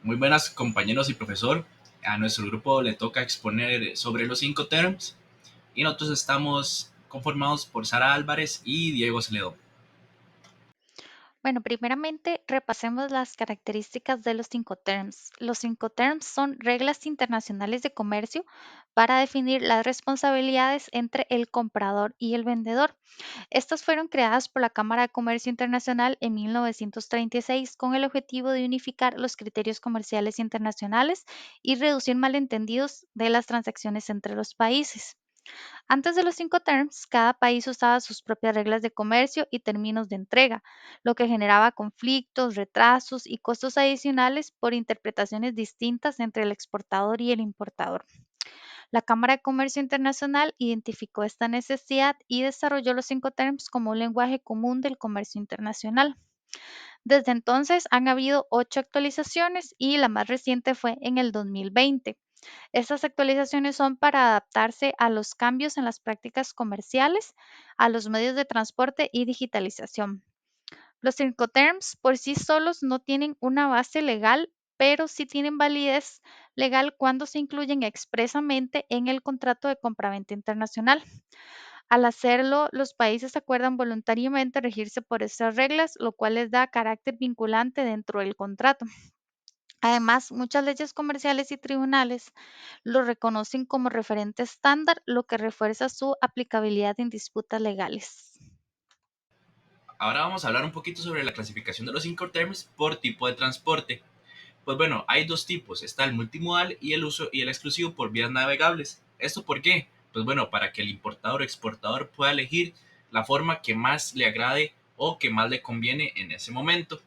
Muy buenas compañeros y profesor. A nuestro grupo le toca exponer sobre los cinco terms y nosotros estamos conformados por Sara Álvarez y Diego Celedón. Bueno, primeramente repasemos las características de los Incoterms. Los Incoterms son reglas internacionales de comercio para definir las responsabilidades entre el comprador y el vendedor. Estas fueron creadas por la Cámara de Comercio Internacional en 1936 con el objetivo de unificar los criterios comerciales internacionales y reducir malentendidos de las transacciones entre los países. Antes de los cinco terms, cada país usaba sus propias reglas de comercio y términos de entrega, lo que generaba conflictos, retrasos y costos adicionales por interpretaciones distintas entre el exportador y el importador. La Cámara de Comercio Internacional identificó esta necesidad y desarrolló los cinco terms como un lenguaje común del comercio internacional. Desde entonces han habido 8 actualizaciones y la más reciente fue en el 2020. Estas actualizaciones son para adaptarse a los cambios en las prácticas comerciales, a los medios de transporte y digitalización. Los Incoterms por sí solos no tienen una base legal, pero sí tienen validez legal cuando se incluyen expresamente en el contrato de compraventa internacional. Al hacerlo, los países acuerdan voluntariamente regirse por estas reglas, lo cual les da carácter vinculante dentro del contrato. Además, muchas leyes comerciales y tribunales lo reconocen como referente estándar, lo que refuerza su aplicabilidad en disputas legales. Ahora vamos a hablar un poquito sobre la clasificación de los cinco terms por tipo de transporte. Pues bueno, hay dos tipos, está el multimodal y el uso y el exclusivo por vías navegables. ¿Esto por qué? Pues bueno, para que el importador o exportador pueda elegir la forma que más le agrade o que más le conviene en ese momento.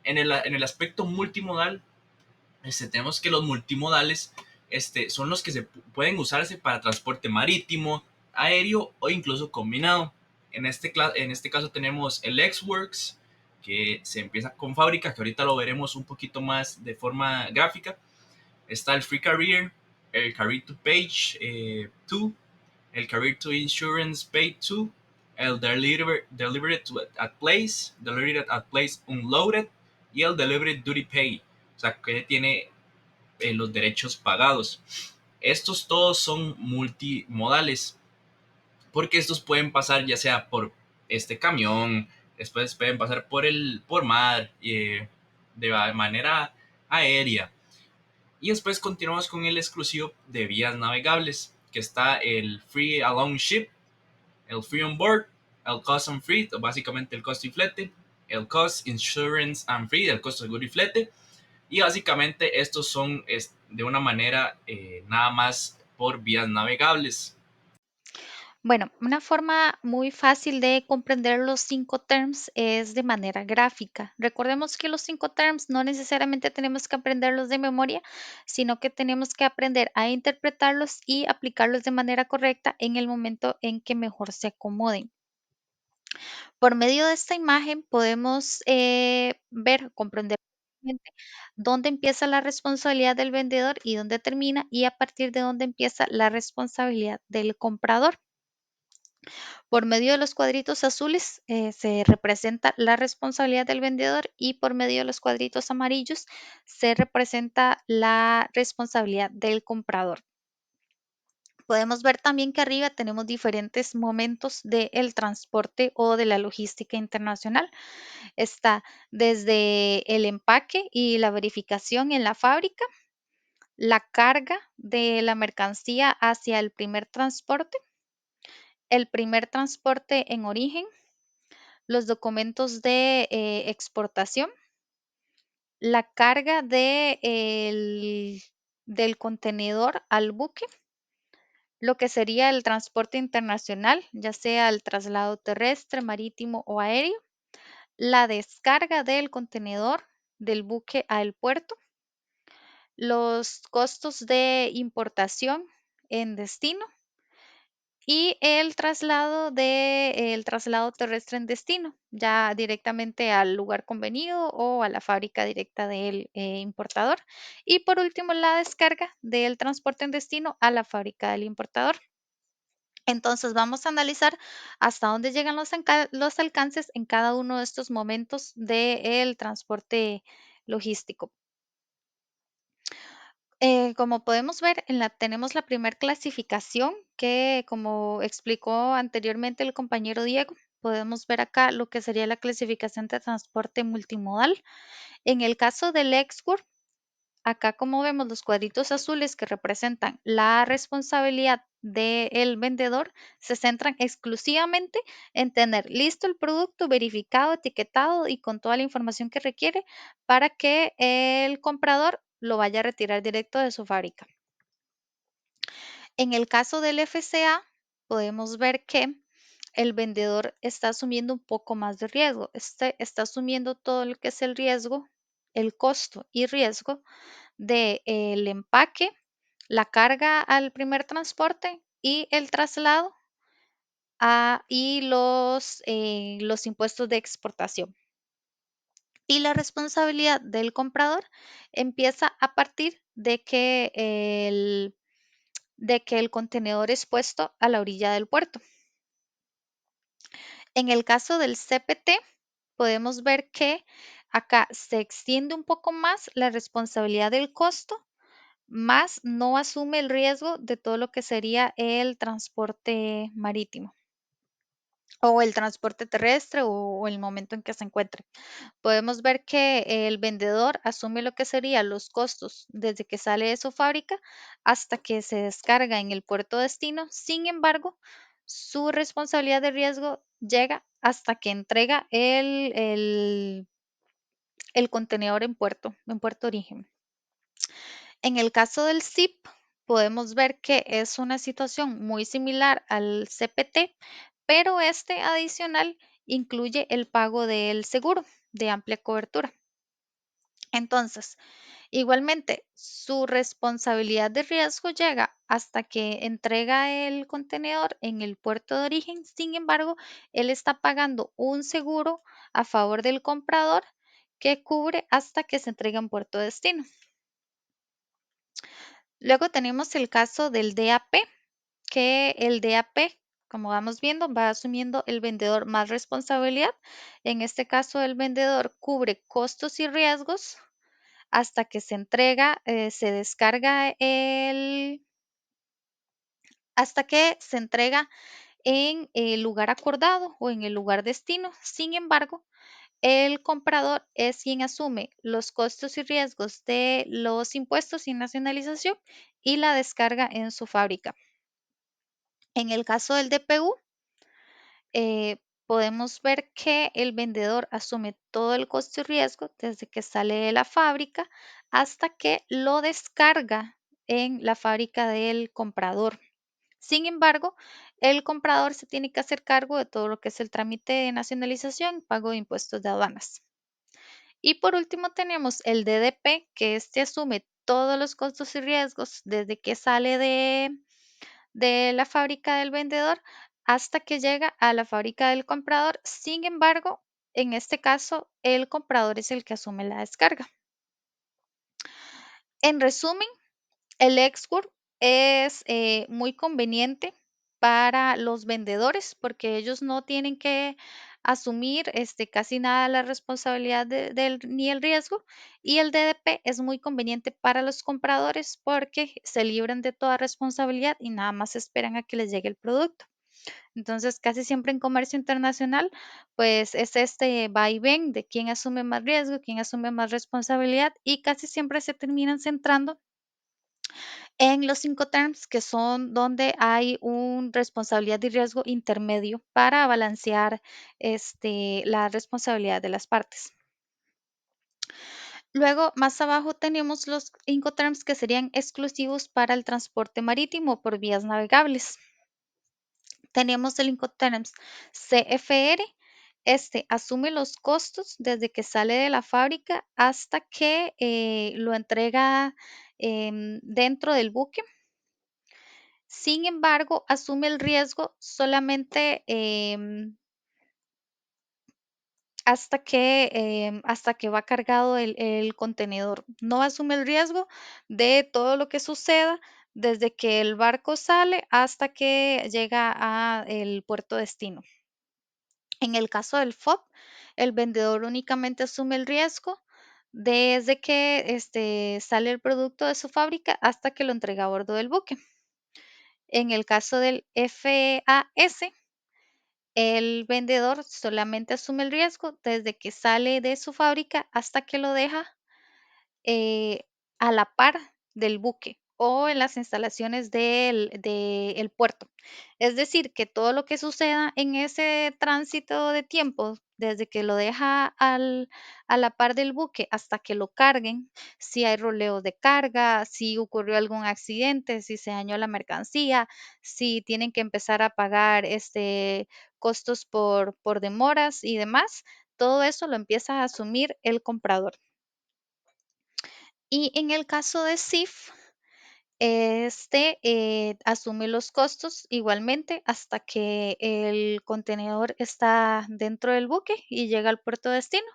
En el aspecto multimodal, tenemos que los multimodales son los que pueden usarse para transporte marítimo, aéreo o incluso combinado. En este caso tenemos el X-Works, que se empieza con fábrica, que ahorita lo veremos un poquito más de forma gráfica. Está el Free Career, el Career to Page 2, el Career to Insurance Pay 2, el Delivered at Place, Delivered at Place Unloaded y el Delivered Duty Pay. O sea, que tiene los derechos pagados. Estos todos son multimodales porque estos pueden pasar ya sea por este camión, después pueden pasar por mar, de manera aérea. Y después continuamos con el exclusivo de vías navegables, que está el Free Along Ship, el Free on Board, el Cost and Free, básicamente el costo y flete, el Cost, Insurance and Free, el costo seguro y flete, y básicamente estos son de una manera nada más por vías navegables. Bueno, una forma muy fácil de comprender los cinco terms es de manera gráfica. Recordemos que los cinco terms no necesariamente tenemos que aprenderlos de memoria, sino que tenemos que aprender a interpretarlos y aplicarlos de manera correcta en el momento en que mejor se acomoden. Por medio de esta imagen podemos ver, comprender dónde empieza la responsabilidad del vendedor y dónde termina, y a partir de dónde empieza la responsabilidad del comprador. Por medio de los cuadritos azules se representa la responsabilidad del vendedor y por medio de los cuadritos amarillos se representa la responsabilidad del comprador. Podemos ver también que arriba tenemos diferentes momentos del transporte o de la logística internacional. Está desde el empaque y la verificación en la fábrica, la carga de la mercancía hacia el primer transporte, el primer transporte en origen, los documentos de exportación, la carga del contenedor al buque, lo que sería el transporte internacional, ya sea el traslado terrestre, marítimo o aéreo, la descarga del contenedor del buque al puerto, los costos de importación en destino y el traslado terrestre en destino, ya directamente al lugar convenido o a la fábrica directa del importador. Y por último, la descarga del transporte en destino a la fábrica del importador. Entonces, vamos a analizar hasta dónde llegan los alcances en cada uno de estos momentos del transporte logístico. Como podemos ver, tenemos la primer clasificación que, como explicó anteriormente el compañero Diego, podemos ver acá lo que sería la clasificación de transporte multimodal. En el caso del Exgur, acá como vemos los cuadritos azules que representan la responsabilidad del vendedor, se centran exclusivamente en tener listo el producto, verificado, etiquetado y con toda la información que requiere para que el comprador lo vaya a retirar directo de su fábrica. En el caso del FCA, podemos ver que el vendedor está asumiendo un poco más de riesgo. Está asumiendo todo lo que es el riesgo, el costo y riesgo del empaque, la carga al primer transporte y el traslado y los impuestos de exportación. Y la responsabilidad del comprador empieza a partir de que el contenedor es puesto a la orilla del puerto. En el caso del CPT, podemos ver que acá se extiende un poco más la responsabilidad del costo, más no asume el riesgo de todo lo que sería el transporte marítimo o el transporte terrestre o el momento en que se encuentre. Podemos ver que el vendedor asume lo que serían los costos desde que sale de su fábrica hasta que se descarga en el puerto destino. Sin embargo, su responsabilidad de riesgo llega hasta que entrega el contenedor en puerto origen. En el caso del SIP, podemos ver que es una situación muy similar al CPT, pero este adicional incluye el pago del seguro de amplia cobertura. Entonces, igualmente, su responsabilidad de riesgo llega hasta que entrega el contenedor en el puerto de origen. Sin embargo, él está pagando un seguro a favor del comprador que cubre hasta que se entrega en puerto de destino. Luego tenemos el caso del DAP, que el DAP, como vamos viendo, va asumiendo el vendedor más responsabilidad. En este caso, el vendedor cubre costos y riesgos hasta que se entrega, se descarga hasta que se entrega en el lugar acordado o en el lugar destino. Sin embargo, el comprador es quien asume los costos y riesgos de los impuestos y nacionalización y la descarga en su fábrica. En el caso del DPU, podemos ver que el vendedor asume todo el costo y riesgo desde que sale de la fábrica hasta que lo descarga en la fábrica del comprador. Sin embargo, el comprador se tiene que hacer cargo de todo lo que es el trámite de nacionalización, pago de impuestos de aduanas. Y por último tenemos el DDP, que este asume todos los costos y riesgos desde que sale de la fábrica del vendedor hasta que llega a la fábrica del comprador. Sin embargo, en este caso, el comprador es el que asume la descarga. En resumen, el Export es muy conveniente para los vendedores porque ellos no tienen que asumir casi nada la responsabilidad ni el riesgo, y el DDP es muy conveniente para los compradores porque se libran de toda responsabilidad y nada más esperan a que les llegue el producto. Entonces, casi siempre en comercio internacional, pues es este va y ven de quién asume más riesgo, quién asume más responsabilidad, y casi siempre se terminan centrando en los Incoterms, que son donde hay un responsabilidad y riesgo intermedio para balancear la responsabilidad de las partes. Luego, más abajo tenemos los Incoterms que serían exclusivos para el transporte marítimo por vías navegables. Tenemos el Incoterms CFR. Este asume los costos desde que sale de la fábrica hasta que lo entrega dentro del buque. Sin embargo, asume el riesgo solamente hasta que va cargado el contenedor. No asume el riesgo de todo lo que suceda desde que el barco sale hasta que llega a el puerto destino. En el caso del FOB, el vendedor únicamente asume el riesgo desde que sale el producto de su fábrica hasta que lo entrega a bordo del buque. En el caso del FAS, el vendedor solamente asume el riesgo desde que sale de su fábrica hasta que lo deja eh, a la par del buque o en las instalaciones del puerto. Es decir, que todo lo que suceda en ese tránsito de tiempo, desde que lo deja a la par del buque hasta que lo carguen, si hay roleo de carga, si ocurrió algún accidente, si se dañó la mercancía, si tienen que empezar a pagar costos por demoras y demás, todo eso lo empieza a asumir el comprador. Y en el caso de SIF, asume los costos igualmente hasta que el contenedor está dentro del buque y llega al puerto de destino.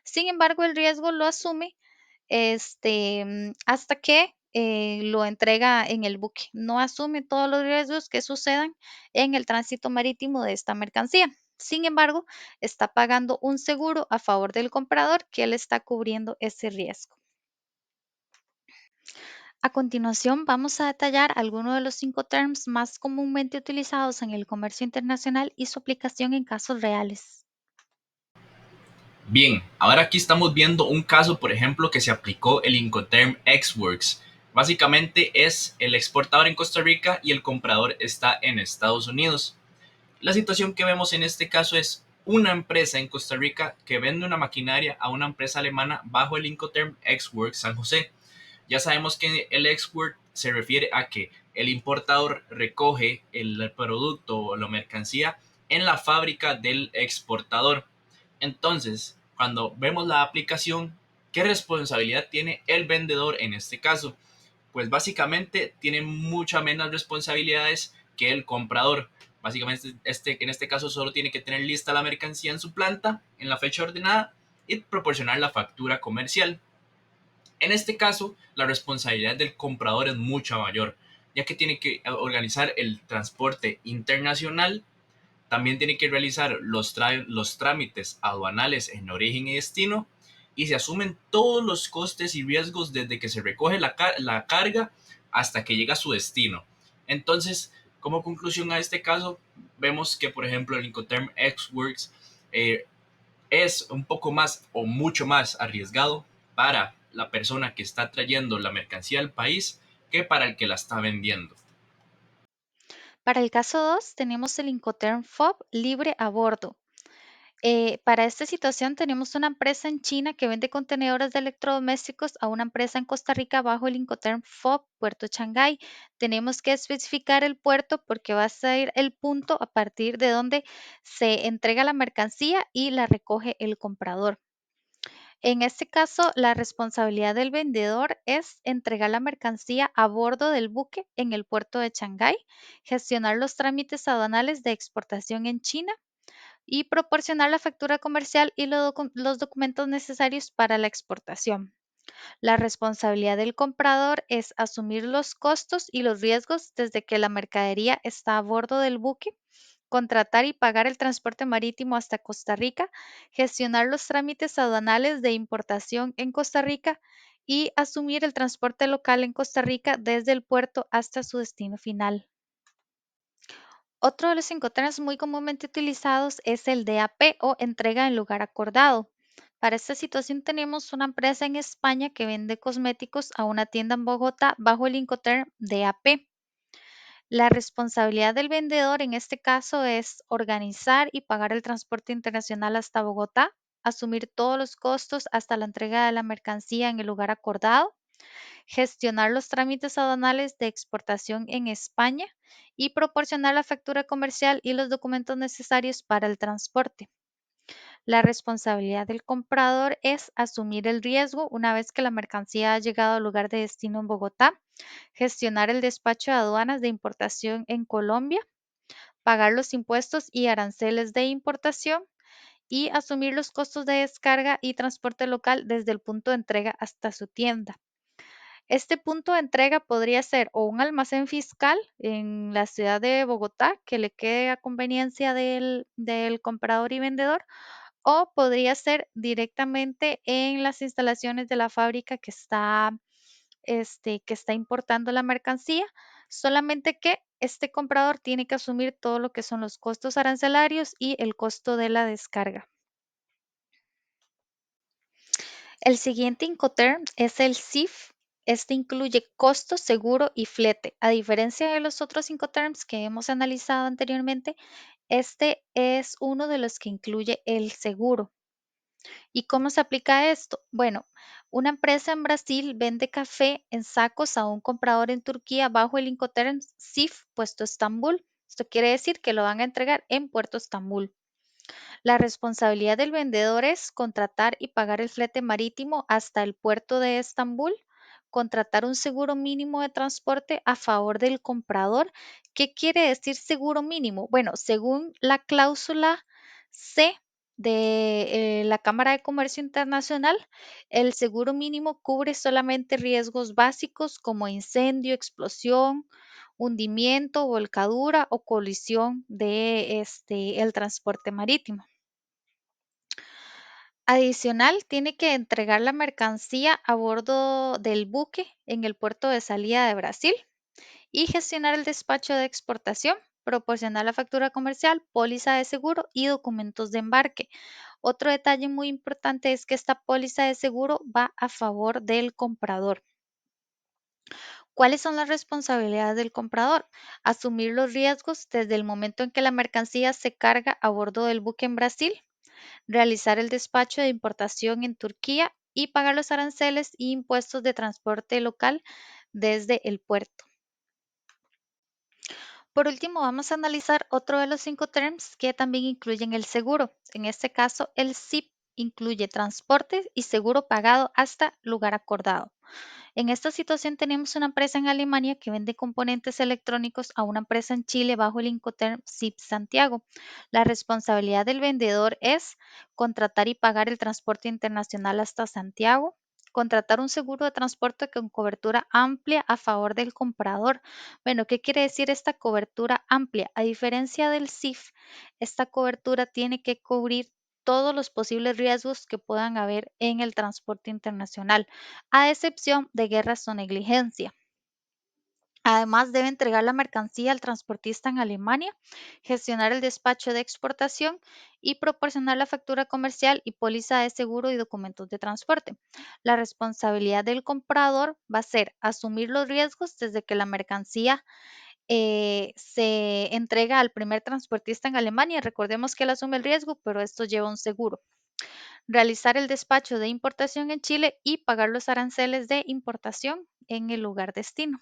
Sin embargo, el riesgo lo asume hasta que lo entrega en el buque. No asume todos los riesgos que sucedan en el tránsito marítimo de esta mercancía. Sin embargo, está pagando un seguro a favor del comprador que le está cubriendo ese riesgo. A continuación, vamos a detallar algunos de los 5 terms más comúnmente utilizados en el comercio internacional y su aplicación en casos reales. Bien, ahora aquí estamos viendo un caso, por ejemplo, que se aplicó el Incoterm Xworks. Básicamente es el exportador en Costa Rica y el comprador está en Estados Unidos. La situación que vemos en este caso es una empresa en Costa Rica que vende una maquinaria a una empresa alemana bajo el Incoterm Xworks San José. Ya sabemos que el export se refiere a que el importador recoge el producto o la mercancía en la fábrica del exportador. Entonces, cuando vemos la aplicación, ¿qué responsabilidad tiene el vendedor en este caso? Pues básicamente tiene muchas menos responsabilidades que el comprador. Básicamente en este caso solo tiene que tener lista la mercancía en su planta en la fecha ordenada y proporcionar la factura comercial. En este caso, la responsabilidad del comprador es mucho mayor, ya que tiene que organizar el transporte internacional, también tiene que realizar los trámites aduanales en origen y destino y se asumen todos los costes y riesgos desde que se recoge la carga hasta que llega a su destino. Entonces, como conclusión a este caso, vemos que, por ejemplo, el Incoterm X-Works es un poco más o mucho más arriesgado para la persona que está trayendo la mercancía al país que para el que la está vendiendo. Para el caso 2, tenemos el Incoterm FOB libre a bordo. Para esta situación tenemos una empresa en China que vende contenedores de electrodomésticos a una empresa en Costa Rica bajo el Incoterm FOB Puerto Shanghái. Tenemos que especificar el puerto porque va a ser el punto a partir de donde se entrega la mercancía y la recoge el comprador. En este caso, la responsabilidad del vendedor es entregar la mercancía a bordo del buque en el puerto de Shanghái, gestionar los trámites aduanales de exportación en China y proporcionar la factura comercial y los documentos necesarios para la exportación. La responsabilidad del comprador es asumir los costos y los riesgos desde que la mercadería está a bordo del buque, contratar y pagar el transporte marítimo hasta Costa Rica, gestionar los trámites aduanales de importación en Costa Rica y asumir el transporte local en Costa Rica desde el puerto hasta su destino final. Otro de los incoterms muy comúnmente utilizados es el DAP o entrega en lugar acordado. Para esta situación tenemos una empresa en España que vende cosméticos a una tienda en Bogotá bajo el Incoterm DAP. La responsabilidad del vendedor en este caso es organizar y pagar el transporte internacional hasta Bogotá, asumir todos los costos hasta la entrega de la mercancía en el lugar acordado, gestionar los trámites aduanales de exportación en España y proporcionar la factura comercial y los documentos necesarios para el transporte. La responsabilidad del comprador es asumir el riesgo una vez que la mercancía ha llegado al lugar de destino en Bogotá, gestionar el despacho de aduanas de importación en Colombia, pagar los impuestos y aranceles de importación y asumir los costos de descarga y transporte local desde el punto de entrega hasta su tienda. Este punto de entrega podría ser o un almacén fiscal en la ciudad de Bogotá que le quede a conveniencia del comprador y vendedor, o podría ser directamente en las instalaciones de la fábrica que está importando la mercancía, solamente que este comprador tiene que asumir todo lo que son los costos arancelarios y el costo de la descarga. El siguiente Incoterms es el CIF. Este incluye costo, seguro y flete. A diferencia de los otros Incoterms que hemos analizado anteriormente, este es uno de los que incluye el seguro. ¿Y cómo se aplica esto? Bueno, una empresa en Brasil vende café en sacos a un comprador en Turquía bajo el Incoterms CIF puesto Estambul. Esto quiere decir que lo van a entregar en Puerto Estambul. La responsabilidad del vendedor es contratar y pagar el flete marítimo hasta el puerto de Estambul, contratar un seguro mínimo de transporte a favor del comprador. ¿Qué quiere decir seguro mínimo? Bueno, según la cláusula C de la Cámara de Comercio Internacional, el seguro mínimo cubre solamente riesgos básicos como incendio, explosión, hundimiento, volcadura o colisión de el transporte marítimo. Adicional, tiene que entregar la mercancía a bordo del buque en el puerto de salida de Brasil y gestionar el despacho de exportación, proporcionar la factura comercial, póliza de seguro y documentos de embarque. Otro detalle muy importante es que esta póliza de seguro va a favor del comprador. ¿Cuáles son las responsabilidades del comprador? Asumir los riesgos desde el momento en que la mercancía se carga a bordo del buque en Brasil, realizar el despacho de importación en Turquía y pagar los aranceles y impuestos de transporte local desde el puerto. Por último, vamos a analizar otro de los 5 terms que también incluyen el seguro. En este caso, el SIP incluye transporte y seguro pagado hasta lugar acordado. En esta situación tenemos una empresa en Alemania que vende componentes electrónicos a una empresa en Chile bajo el Incoterm SIP Santiago. La responsabilidad del vendedor es contratar y pagar el transporte internacional hasta Santiago, contratar un seguro de transporte con cobertura amplia a favor del comprador. Bueno, ¿qué quiere decir esta cobertura amplia? A diferencia del SIF, esta cobertura tiene que cubrir todos los posibles riesgos que puedan haber en el transporte internacional, a excepción de guerras o negligencia. Además, debe entregar la mercancía al transportista en Alemania, gestionar el despacho de exportación y proporcionar la factura comercial y póliza de seguro y documentos de transporte. La responsabilidad del comprador va a ser asumir los riesgos desde que la mercancía se entrega al primer transportista en Alemania. Recordemos que él asume el riesgo, pero esto lleva un seguro. Realizar el despacho de importación en Chile y pagar los aranceles de importación en el lugar destino.